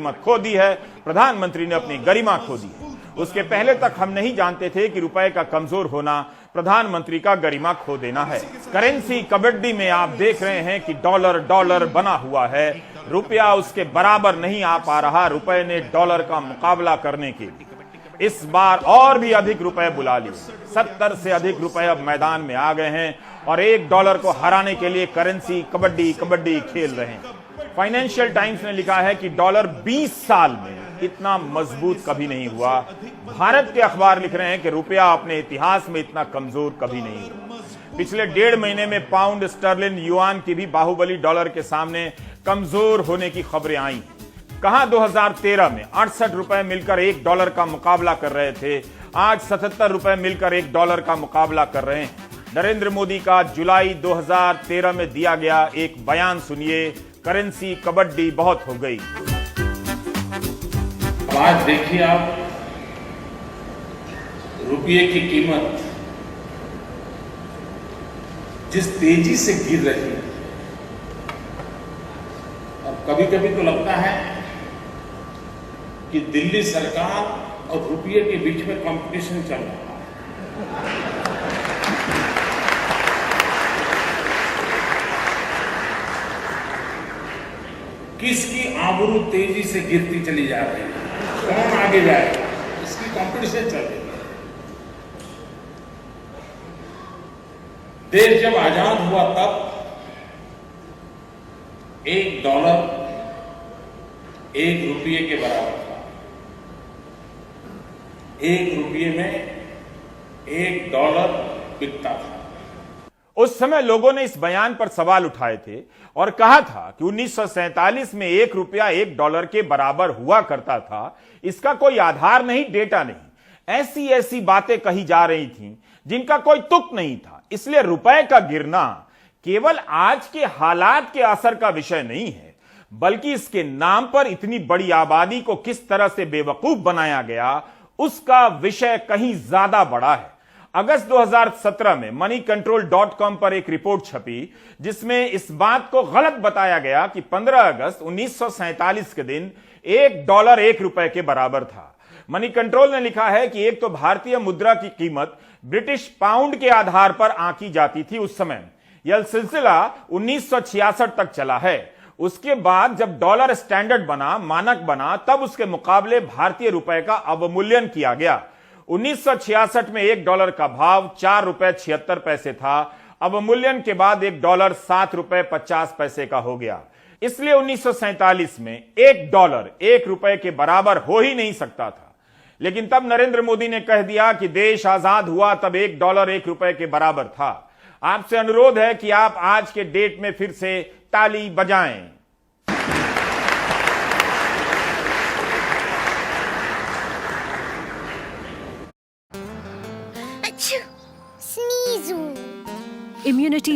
कीमत खो दी है, प्रधानमंत्री ने अपनी गरिमा खो दी है। उसके पहले तक हम नहीं जानते थे कि रुपए का कमजोर होना प्रधानमंत्री का गरिमा खो देना है। करेंसी कबड्डी में आप देख रहे हैं कि डॉलर डॉलर बना हुआ है, रुपया उसके बराबर नहीं आ पा रहा। रुपए ने डॉलर का मुकाबला करने के लिए इस बार और भी अधिक रुपए बुला लिए। 70 से अधिक रुपए अब मैदान में आ गए हैं और $1 को हराने के लिए करेंसी कबड्डी कबड्डी खेल रहे हैं। फाइनेंशियल टाइम्स ने लिखा है कि डॉलर 20 साल में इतना मजबूत कभी नहीं हुआ। भारत के अखबार लिख रहे हैं कि रुपया अपने इतिहास में इतना कमजोर कभी नहीं हुआ। पिछले 1.5 महीने में पाउंड स्टर्लिन युआन की भी बाहुबली डॉलर के सामने कमजोर होने की खबरें आई। कहां 2013 में 68 रुपए मिलकर $1 का मुकाबला कर रहे थे, आज 77 रुपए मिलकर $1 का मुकाबला कर रहे हैं। नरेंद्र मोदी का जुलाई 2013 में दिया गया एक बयान सुनिए, करेंसी कबड्डी बहुत हो गई। आज देखिए आप, रुपये की कीमत जिस तेजी से गिर रही है, और कभी कभी तो लगता है कि दिल्ली सरकार और रुपये के बीच में कंपटीशन चल रहा है। किसकी आबरू तेजी से गिरती चली जा रही है, कौन आगे जाएगा, इसकी कंपटीशन चल रही है। देश जब आजाद हुआ तब $1 ₹1 के बराबर था। ₹1 में $1 बिकता था। उस समय लोगों ने इस बयान पर सवाल उठाए थे और कहा था कि 1947 में $1 $1 के बराबर हुआ करता था। इसका कोई आधार नहीं, डेटा नहीं। ऐसी ऐसी बातें कही जा रही थीं जिनका कोई तुक नहीं था। इसलिए रुपए का गिरना केवल आज के हालात के असर का विषय नहीं है, बल्कि इसके नाम पर इतनी बड़ी आबादी को किस तरह से बेवकूफ बनाया गया, उसका विषय कहीं ज्यादा बड़ा है। अगस्त 2017 में moneycontrol.com पर एक रिपोर्ट छपी जिसमें इस बात को गलत बताया गया कि 15 अगस्त 1947 के दिन $1 $1 के बराबर था। मनी कंट्रोल ने लिखा है कि एक तो भारतीय मुद्रा की कीमत ब्रिटिश पाउंड के आधार पर आंकी जाती थी उस समय। यह सिलसिला 1966 तक चला है। उसके बाद जब डॉलर स्टैंडर्ड बना, मानक बना, तब उसके मुकाबले भारतीय रुपए का अवमूल्यन किया गया। 1966 में $1 का भाव ₹4.76 था। अवमूल्यन के बाद $1 ₹7.50 का हो गया। इसलिए 1947 में $1 $1 के बराबर हो ही नहीं सकता था। लेकिन तब नरेंद्र मोदी ने कह दिया कि देश आजाद हुआ तब $1 $1 के बराबर था। आपसे अनुरोध है कि आप आज के डेट में फिर से ताली बजाएं। Immunity